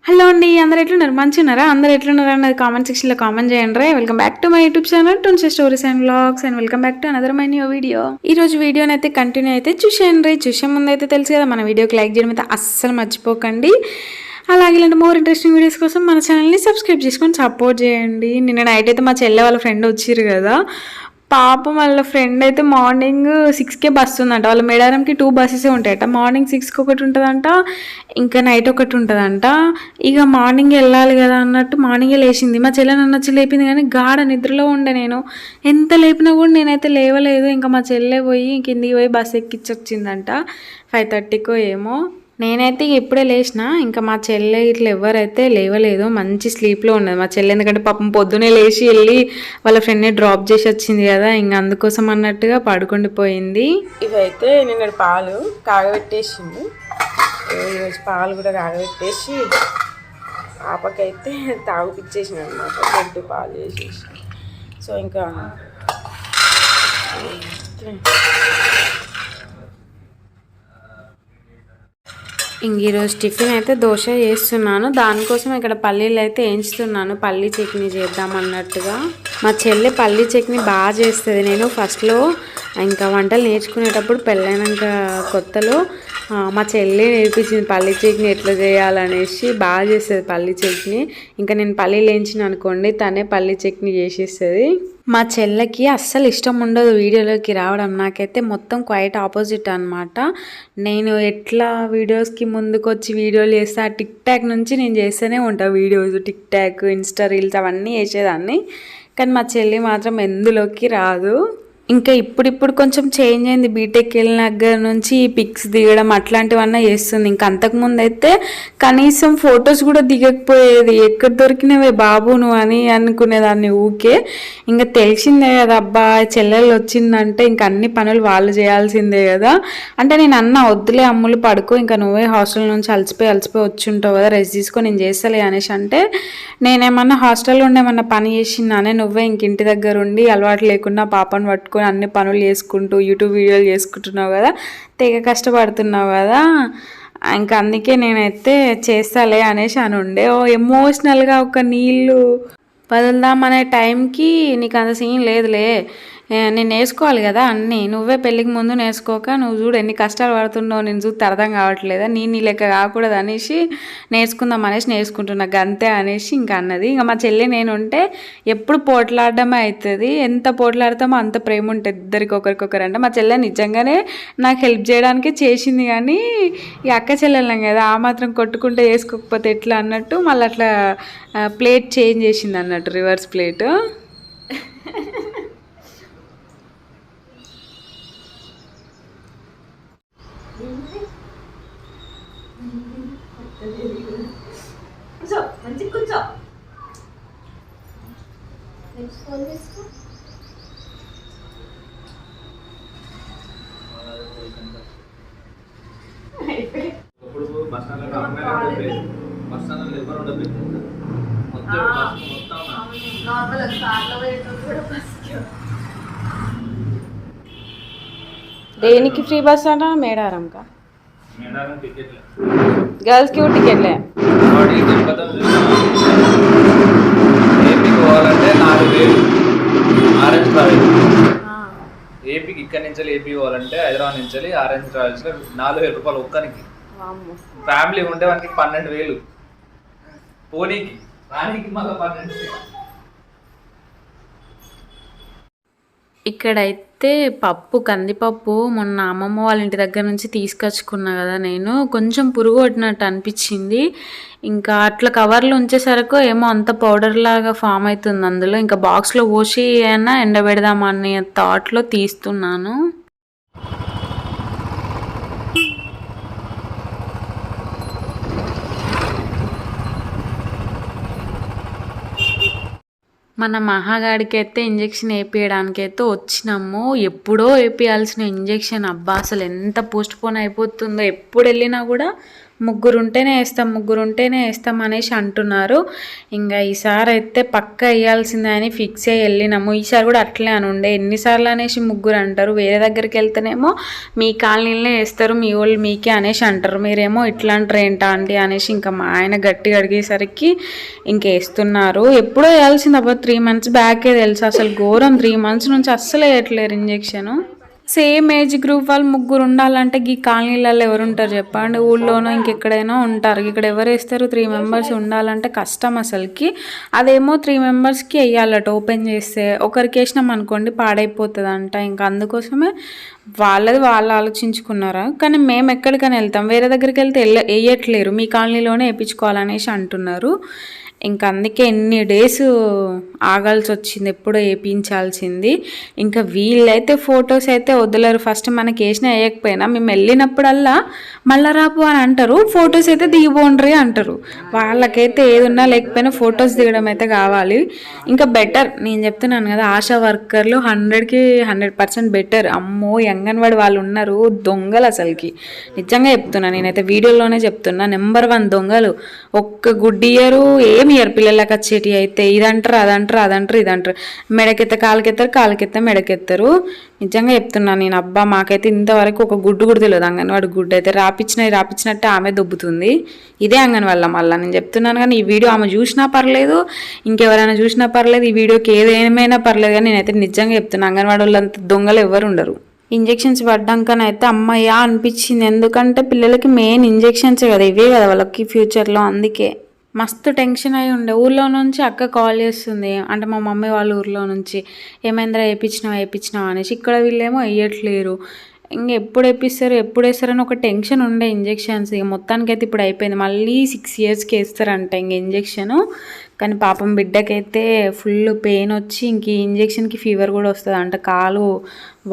Hello అండి, అందరు ఎట్లున్నారు? మంచిగున్నారా? అందరు ఎట్లున్నారు అన్నది కామెంట్ సెక్షన్లో కామెంట్ చేయండి. Welcome back to my YouTube channel టున్సే stories and vlogs and welcome back to another my new video. ఈ రోజు వీడియోని అయితే కంటిన్యూ అయితే చూసేయండి. చూసే ముందు అయితే తెలుసు కదా, మన వీడియోకి లైక్ చేయడం అయితే అస్సలు మర్చిపోకండి. అలాగే ఇలాంటి మోర్ ఇంట్రెస్టింగ్ వీడియోస్ కోసం మన ఛానల్ని సబ్స్క్రైబ్ చేసుకొని సపోర్ట్ చేయండి. నిన్న నైట్ అయితే మా చెల్లె వాళ్ళ ఫ్రెండ్ వచ్చిర్రు కదా, పాపం వాళ్ళ ఫ్రెండ్ అయితే మార్నింగ్ 6కే బస్సు ఉందంట. వాళ్ళ మేడారంకి 2 బస్సెసే ఉంటాయట. మార్నింగ్ 6కి ఒకటి ఉంటుందంట, ఇంకా నైట్ ఒకటి ఉంటుందంట. ఇక మార్నింగ్ వెళ్ళాలి కదా అన్నట్టు మార్నింగే లేచింది. మా చెల్లె నన్ను వచ్చి లేపింది, కానీ గాఢ నిద్రలో ఉండే. నేను ఎంత లేపినా కూడా నేనైతే లేవలేదు. ఇంకా మా చెల్లె పోయి కిందికి పోయి బస్సు ఎక్కించొచ్చిందంట 5:30కో ఏమో. నేనైతే ఇప్పుడే లేచిన, ఇంకా మా చెల్లె ఇట్లా ఎవరైతే లేవలేదు, మంచి స్లీప్లో ఉన్నది మా చెల్లె. ఎందుకంటే పాపం పొద్దునే లేచి వెళ్ళి వాళ్ళ ఫ్రెండ్ని డ్రాప్ చేసి వచ్చింది కదా, ఇంకా అందుకోసం అన్నట్టుగా పడుకుండిపోయింది. ఇవైతే నిన్న పాలు కాగబెట్టేసింది, ఈరోజు పాలు కూడా కాగబెట్టేసి పాపకైతే తాగుపిచ్చేసింది అనమాట. గడ్డి పాలు చేసేసి. సో ఇంకా ఈరోజు టిఫిన్ అయితే దోశ చేస్తున్నాను. దానికోసం ఇక్కడ పల్లీలు అయితే వేయించుతున్నాను, పల్లీ చట్నీ చేద్దాం అన్నట్టుగా. మా చెల్లె పల్లీ చట్నీ బాగా చేస్తుంది. నేను ఫస్ట్లో ఇంకా వంటలు నేర్చుకునేటప్పుడు పెళ్ళైనాక కొత్తలో మా చెల్లి నేర్పించింది పల్లీ చట్నీ ఎట్లా చేయాలనేసి. బాగా చేస్తుంది పల్లీ చట్నీ. ఇంకా నేను పల్లీలు వేయించిన అనుకోండి, తనే పల్లీ చట్నీ చేసేస్తుంది. మా చెల్లెకి అస్సలు ఇష్టం ఉండదు వీడియోలోకి రావడం. నాకైతే మొత్తం క్వైట్ ఆపోజిట్ అనమాట. నేను ఎట్లా వీడియోస్కి ముందుకు వచ్చి వీడియోలు చేస్తా, టిక్ టాక్ నుంచి నేను చేస్తూనే ఉంటాను videos. Tick talk, Insta reels అవన్నీ చేసేదాన్ని. కానీ మా చెల్లి మాత్రం ఎందులోకి రాదు. ఇంకా ఇప్పుడు కొంచెం చేంజ్ అయింది. బీటెక్ వెళ్ళిన దగ్గర నుంచి పిక్స్ దిగడం అట్లాంటివన్నీ చేస్తుంది. ఇంకా అంతకుముందు అయితే కనీసం ఫొటోస్ కూడా దిగకపోయేది. ఎక్కడ దొరికినవే బాబు నువ్వు అని అనుకునేదాన్ని ఊకే. ఇంకా తెలిసిందే కదా, అబ్బా చెల్లెలు వచ్చిందంటే ఇంకా అన్ని పనులు వాళ్ళు చేయాల్సిందే కదా. అంటే నేను వద్దులే అమ్ములు పడుకో, ఇంకా నువ్వే హాస్టల్ నుంచి అలసిపోయి వచ్చి ఉంటావు కదా, రెస్ట్ తీసుకో, నేను చేస్తలే అనేసి అంటే, నేనేమన్నా హాస్టల్లో ఉండేమన్నా పని చేసిందానే? నువ్వే ఇంక ఇంటి దగ్గర ఉండి అలవాటు లేకుండా పాపను పట్టుకొని అన్ని పనులు చేసుకుంటూ యూట్యూబ్ వీడియోలు చేసుకుంటున్నావు కదా, తెగ కష్టపడుతున్నావు కదా, ఇంకా అందుకే నేనైతే చేస్తాలే అనేసి అని ఉండే. ఎమోషనల్గా ఒక నీళ్ళు వదులుదామనే టైంకి నీకు అంత సీన్ లేదులే, నేను నేర్చుకోవాలి కదా అన్నీ. నువ్వే పెళ్ళికి ముందు నేర్చుకోక నువ్వు చూడు ఎన్ని కష్టాలు పడుతున్నావు, నేను చూస్తే అర్థం కావట్లేదా, నీ లెక్క కాకూడదు అనేసి నేర్చుకుందాం అనేసి నేర్చుకుంటున్నా గంతే అనేసి ఇంకా అన్నది. ఇంకా మా చెల్లి నేను ఉంటే ఎప్పుడు పోట్లాడడమే అవుతుంది. ఎంత పోట్లాడతామో అంత ప్రేమ ఉంటుంది ఇద్దరికి ఒకరికొకరు. అంటే మా చెల్లె నిజంగానే నాకు హెల్ప్ చేయడానికి చేసింది, కానీ ఈ అక్క చెల్లెళ్ళం కదా, ఆ మాత్రం కొట్టుకుంటే వేసుకోకపోతే ఎట్లా అన్నట్టు మళ్ళీ అట్లా ప్లేట్ చేంజ్ చేసింది అన్నట్టు, రివర్స్ ప్లేట్. దేనికి ఫ్రీ బస్ అన్నా? మేడారంకా? గర్ల్స్కి కూడా టికెట్లే. ఏపీకి పోవాలంటే 4,000 ఆరెంజ్ ట్రావెల్. ఏపీకి ఇక్కడ నుంచి ఏపీ పోవాలంటే హైదరాబాద్ నుంచి ఆరెంజ్ ట్రావెల్స్ లో 4,000 రూపాయలు ఒక్కనికి. ఫ్యామిలీ ఉంటే వానికి 12,000 పోనీకి, రానికి మళ్ళీ 12,000. ఇక్కడైతే కందిపప్పు మొన్న అమ్మమ్మ వాళ్ళ ఇంటి దగ్గర నుంచి తీసుకొచ్చుకున్నా కదా, నేను కొంచెం పురుగు కొట్టినట్టు అనిపించింది. ఇంకా అట్లా కవర్లో ఉంచేసరికి ఏమో అంత పౌడర్ లాగా ఫామ్ అవుతుంది అందులో. ఇంకా బాక్స్లో పోసి అయినా ఎండబెడదామనే థాట్లో తీస్తున్నాను. మన మహాగాడికి అయితే ఇంజెక్షన్ వేయించడానికి అయితే వచ్చినాము. ఎప్పుడో వేయించాల్సిన ఇంజెక్షన్, అబ్బా అసలు ఎంత పోస్ట్ పోన్ అయిపోతుందో. ఎప్పుడు వెళ్ళినా కూడా ముగ్గురుంటేనే వేస్తాం అనేసి అంటున్నారు. ఇంకా ఈసారి అయితే పక్క వేయాల్సిందే అని ఫిక్స్ అయ్యి వెళ్ళినాము. ఈసారి కూడా అట్లే అని ఉండే, ఎన్నిసార్లు అనేసి ముగ్గురు అంటారు. వేరే దగ్గరికి వెళ్తేనేమో మీ కాలనీలనే వేస్తారు, మీ వాళ్ళు మీకే అనేసి అంటారు, మీరేమో ఇట్లా అంటారు ఏంటా ఆంటీ అనేసి ఇంకా మా ఆయన గట్టిగా అడిగేసరికి ఇంకేస్తున్నారు. ఎప్పుడో వేయాల్సింది అబ్బా 3 months బ్యాకే తెలుసు. అసలు ఘోరం, 3 months నుంచి అస్సలు వేయట్లేరు ఇంజెక్షన్. సేమ్ ఏజ్ గ్రూప్ వాళ్ళు ముగ్గురు ఉండాలంటే ఈ కాలనీలలో ఎవరు ఉంటారు చెప్పండి, ఊళ్ళోనో ఇంకెక్కడైనా ఉంటారు. ఇక్కడ ఎవరు వేస్తారు? 3 members ఉండాలంటే కష్టం అసలుకి. అదేమో 3 membersకి వేయాలట. ఓపెన్ చేస్తే ఒకరికి వేసినాం అనుకోండి పాడైపోతుంది అంట. ఇంకా అందుకోసమే వాళ్ళది వాళ్ళు ఆలోచించుకున్నారా. కానీ మేము ఎక్కడికైనా వెళ్తాం, వేరే దగ్గరికి వెళ్తే వేయట్లేరు, మీ కాలనీలోనే వేయించుకోవాలనేసి అంటున్నారు. ఇంకా అందుకే ఎన్ని డేస్ ఆగాల్సి వచ్చింది, ఎప్పుడో వేయించాల్సింది. ఇంకా వీళ్ళైతే ఫొటోస్ అయితే వదలరు. ఫస్ట్ మనకి వేసినా వేయకపోయినా మేము వెళ్ళినప్పుడల్లా మళ్ళా రాపు అని అంటారు, ఫొటోస్ అయితే దిగిపోండ్రి అంటారు. వాళ్ళకైతే ఏదున్నా లేకపోయినా ఫొటోస్ దిగడం అయితే కావాలి. ఇంకా బెటర్, నేను చెప్తున్నాను కదా, ఆశా వర్కర్లు 100కి 100% బెటర్. అమ్మో అంగన్వాడి వాళ్ళు ఉన్నారు దొంగలు అసలుకి, నిజంగా చెప్తున్నా, నేనైతే వీడియోలోనే చెప్తున్నా, నెంబర్ 1 దొంగలు. ఒక్క గుడ్డియరు ఏమి ఇయర్ పిల్లలకి వచ్చేటి అయితే ఇదంటారు అదంటారు ఇదంటారు, మెడకెత్త కాలుకెత్త మెడకెత్తారు. నిజంగా చెప్తున్నా నేను, అబ్బా మాకైతే ఇంతవరకు ఒక గుడ్డు కూడా తెలియదు. అంగన్వాడి గుడ్డు అయితే రాపించినట్టే ఆమె దొబ్బుతుంది. ఇదే అంగన్వాళ్ళ మళ్ళీ నేను చెప్తున్నాను. కానీ ఈ వీడియో ఆమె చూసినా పర్లేదు, ఇంకెవరైనా చూసినా పర్లేదు, ఈ వీడియోకి ఏదేమైనా పర్లేదు, కానీ నేనైతే నిజంగా చెప్తున్నా అంగన్వాడి వాళ్ళంత దొంగలు ఎవరు ఉండరు. ఇంజెక్షన్స్ పడ్డాకనైతే అమ్మయ్యా అనిపించింది. ఎందుకంటే పిల్లలకి మెయిన్ ఇంజెక్షన్స్ కదా, ఇవే కదా వాళ్ళకి ఫ్యూచర్లో. అందుకే మస్తు టెన్షన్ అయి ఉండే. ఊర్లో నుంచి అక్క కాల్ చేస్తుంది, అంటే మా మమ్మీ వాళ్ళ ఊర్లో నుంచి, ఏమైందిరా వేయించినావా అనేసి. ఇక్కడ వీళ్ళేమో వేయట్లేరు. ఇంక ఎప్పుడు వేస్తారని ఒక టెన్షన్ ఉండే ఇంజెక్షన్స్. ఇక మొత్తానికైతే ఇప్పుడు అయిపోయింది, మళ్ళీ 6 yearsకి వేస్తారంట ఇంక ఇంజెక్షను. కానీ పాపం బిడ్డకైతే ఫుల్ పెయిన్ వచ్చి ఇంక ఈ ఇంజెక్షన్కి ఫీవర్ కూడా వస్తుంది అంట. కాలు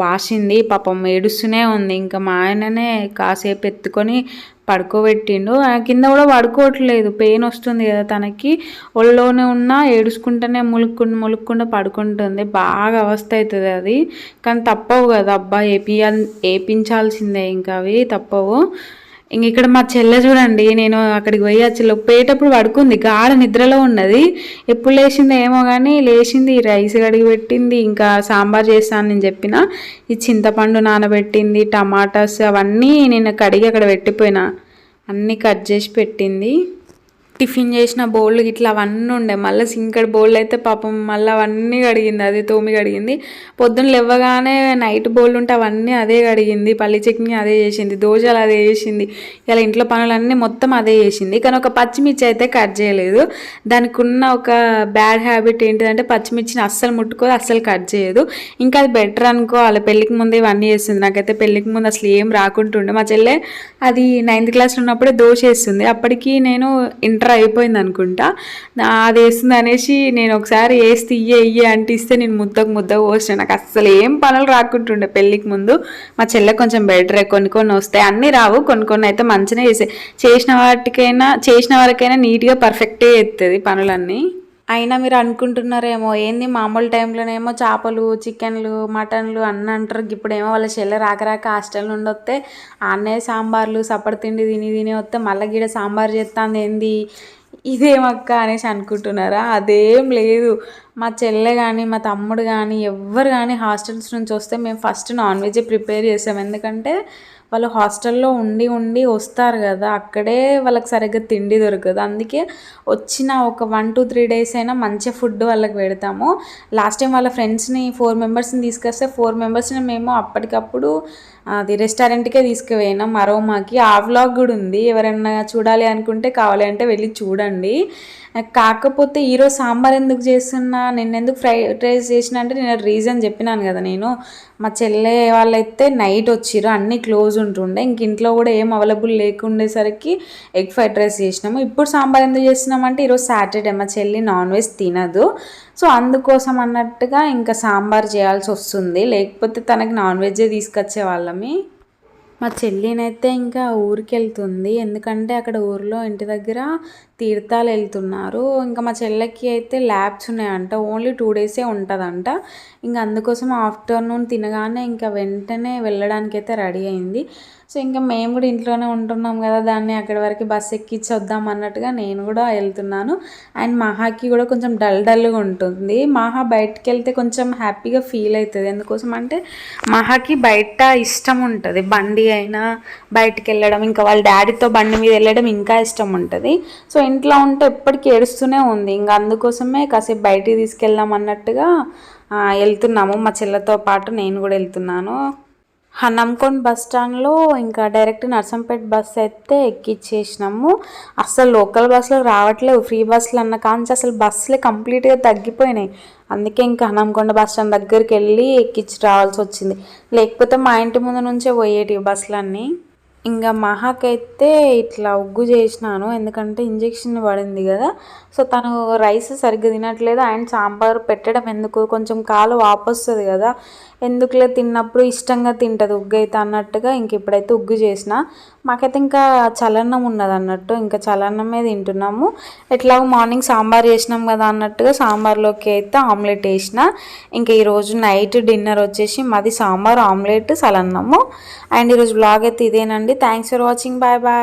వాసింది, పాపం ఏడుస్తూనే ఉంది. ఇంకా మా ఆయననే కాసేపు ఎత్తుకొని పడుకోబెట్టిండు. కింద కూడా పడుకోవట్లేదు, పెయిన్ వస్తుంది కదా తనకి. ఒళ్ళోనే ఉన్నా ఏడుచుకుంటూనే ములుక్కుండా పడుకుంటుంది. బాగా అవస్థ అవుతుంది అది. కానీ తప్పవు కదా అబ్బా, వేయించాల్సిందే, ఇంకా అవి తప్పవు. ఇంక ఇక్కడ మా చెల్లె చూడండి, నేను అక్కడికి పోయి పోయేటప్పుడు పడుకుంది, గాఢ నిద్రలో ఉన్నది. ఎప్పుడు లేచిందో ఏమో కానీ లేచింది, రైస్ కడిగి పెట్టింది, ఇంకా సాంబార్ చేస్తాను నేను చెప్పిన, ఈ చింతపండు నానబెట్టింది, టమాటాస్ అవన్నీ నేను కడిగి అక్కడ పెట్టిపోయినా, అన్నీ కట్ చేసి పెట్టింది. టిఫిన్ చేసిన బౌళ్ళు ఇట్లా అవన్నీ ఉండే, మళ్ళీ సింకడ్ బౌళ్ళు అయితే పాపం మళ్ళీ అవన్నీ కడిగింది, అదే తోమి కడిగింది. పొద్దున్న లేవగానే నైట్ బౌళ్ళు ఉంటే అవన్నీ అదే కడిగింది. పల్లి చట్నీ అదే చేసింది, దోశలు అదే చేసింది, ఇలా ఇంట్లో పనులన్నీ మొత్తం అదే చేసింది. కానీ ఒక పచ్చిమిర్చి అయితే కట్ చేయలేదు. దానికి ఉన్న ఒక బ్యాడ్ హ్యాబిట్ ఏంటిదంటే పచ్చిమిర్చిని అస్సలు ముట్టుకోదు, అస్సలు కట్ చేయదు. ఇంకా అది బెటర్ అనుకోవాలి, పెళ్ళికి ముందు ఇవన్నీ చేస్తుంది. నాకైతే పెళ్ళికి ముందు అసలు ఏం రాకుంటుండే. మా చెల్లె అది 9th క్లాస్లో ఉన్నప్పుడే దోశ వేస్తుంది, అప్పటికి నేను ఇంటర్ అయిపోయింది అనుకుంటా. అది వేస్తుంది అనేసి నేను ఒకసారి వేస్తే ఇయ్యే అంటిస్తే నేను ముద్దకు పోసిన. నాకు అస్సలు ఏం పనులు రాకుంటుండే పెళ్ళికి ముందు. మా చెల్లె కొంచెం బెటరే, కొన్ని వస్తాయి, అన్నీ రావు, కొన్ని అయితే మంచిగా చేసిన వరకైనా నీట్గా పర్ఫెక్ట్గా చేస్తుంది పనులన్నీ. అయినా మీరు అనుకుంటున్నారేమో ఏంది మామూలు టైంలోనేమో చేపలు, చికెన్లు, మటన్లు అన్నీ అంటారు, ఇప్పుడేమో వాళ్ళ చెల్లె రాక హాస్టల్ నుండి వస్తే ఆన్నే సాంబార్లు సప్పటి తిండి తిని వస్తే మళ్ళీ గీడ సాంబార్ చేస్తాంది ఏంది ఇదేమక్క అనేసి అనుకుంటున్నారా? అదేం లేదు. మా చెల్లె కానీ మా తమ్ముడు కానీ ఎవ్వరు కానీ హాస్టల్స్ నుంచి వస్తే మేము ఫస్ట్ నాన్ వెజ్ ప్రిపేర్ చేసాం. ఎందుకంటే వాళ్ళు హాస్టల్లో ఉండి వస్తారు కదా, అక్కడే వాళ్ళకి సరిగ్గా తిండి దొరకదు. అందుకే వచ్చిన ఒక 1 to 3 days అయినా మంచి ఫుడ్ వాళ్ళకి పెడతాము. లాస్ట్ టైం వాళ్ళ ఫ్రెండ్స్ని 4 members తీసుకొస్తే 4 members మేము అప్పటికప్పుడు అది రెస్టారెంట్కే తీసుకుపోయినాం అరోమాకి. ఆ వ్లాగ్ కూడా ఉంది, ఎవరైనా చూడాలి అనుకుంటే కావాలి అంటే వెళ్ళి చూడండి. కాకపోతే ఈరోజు సాంబార్ ఎందుకు చేస్తున్నా, నిన్నెందుకు ఫ్రైడ్ రైస్ చేసిన అంటే నేను రీజన్ చెప్పినాను కదా. నేను మా చెల్లె వాళ్ళైతే నైట్ వచ్చిర్రు, అన్నీ క్లోజ్ ఉంటుండే, ఇంక ఇంట్లో కూడా ఏం అవైలబుల్ లేకుండేసరికి ఎగ్ ఫ్రైడ్ రైస్ చేసినాము. ఇప్పుడు సాంబార్ ఎందుకు చేస్తున్నామంటే ఈరోజు సాటర్డే, మా చెల్లి నాన్ వెజ్ తినదు, సో అందుకోసం అన్నట్టుగా ఇంకా సాంబార్ చేయాల్సి వస్తుంది. లేకపోతే తనకి నాన్ వెజ్జే తీసుకొచ్చే వాళ్ళమి. మా చెల్లినైతే ఇంకా ఊరికి వెళ్తుంది, ఎందుకంటే అక్కడ ఊరిలో ఇంటి దగ్గర తీర్థాలు వెళ్తున్నారు. ఇంకా మా చెల్లెకి అయితే ల్యాబ్స్ ఉన్నాయంట, ఓన్లీ 2 days ఉంటుందంట. ఇంకా అందుకోసం ఆఫ్టర్నూన్ తినగానే ఇంకా వెంటనే వెళ్ళడానికైతే రెడీ అయింది. సో ఇంకా మేము కూడా ఇంట్లోనే ఉంటున్నాం కదా, దాన్ని అక్కడి వరకు బస్ ఎక్కించి వద్దాం అన్నట్టుగా నేను కూడా వెళ్తున్నాను. అండ్ మహాకి కూడా కొంచెం డల్గా ఉంటుంది. మహా బయటకు వెళ్తే కొంచెం హ్యాపీగా ఫీల్ అవుతుంది. ఎందుకోసం అంటే మహాకి బయట ఇష్టం ఉంటుంది, బండి అయినా బయటికి వెళ్ళడం, ఇంకా వాళ్ళ డాడీతో బండి మీద వెళ్ళడం ఇంకా ఇష్టం ఉంటుంది. సో ఇంట్లో ఉంటే ఎప్పటికీ ఏడుస్తూనే ఉంది. ఇంకా అందుకోసమే కాసేపు బయటికి తీసుకెళ్దాం అన్నట్టుగా వెళ్తున్నాము. మా చెల్లెతో పాటు నేను కూడా వెళ్తున్నాను. హనంకొండ బస్ స్టాండ్లో ఇంకా డైరెక్ట్ నర్సంపేట బస్ అయితే ఎక్కిచ్చేసినాము. అసలు లోకల్ బస్సులు రావట్లేవు, ఫ్రీ బస్సులు అన్న కాంచి అసలు బస్సులే కంప్లీట్గా తగ్గిపోయినాయి. అందుకే ఇంకా హనంకొండ బస్ స్టాండ్ దగ్గరికి వెళ్ళి ఎక్కించి రావాల్సి వచ్చింది. లేకపోతే మా ఇంటి ముందు నుంచే పోయేటివి బస్సులన్నీ. ఇంకా మహాకైతే ఇట్లా ఉగ్గు చేసినాను, ఎందుకంటే ఇంజెక్షన్ పడింది కదా. సో తను రైస్ సరిగ్గా తినట్లేదు. అండ్ సాంబార్ పెట్టడం ఎందుకు, కొంచెం కాలు వాపు వస్తుంది కదా, ఎందుకులే తిన్నప్పుడు ఇష్టంగా తింటుంది ఉగ్గు అయితే అన్నట్టుగా ఇంక ఇప్పుడైతే ఉగ్గు చేసిన. మాకైతే ఇంకా చలన్నం ఉన్నది అన్నట్టు, ఇంకా చలన్నమే తింటున్నాము. ఎట్లాగో మార్నింగ్ సాంబార్ చేసినాం కదా అన్నట్టుగా సాంబార్లోకి అయితే ఆమ్లెట్ వేసిన. ఇంకా ఈరోజు నైట్ డిన్నర్ వచ్చేసి మాది సాంబార్, ఆమ్లెట్, చలన్నము. అండ్ ఈరోజు బ్లాగ్ అయితే ఇదేనండి. Thanks for watching. Bye bye.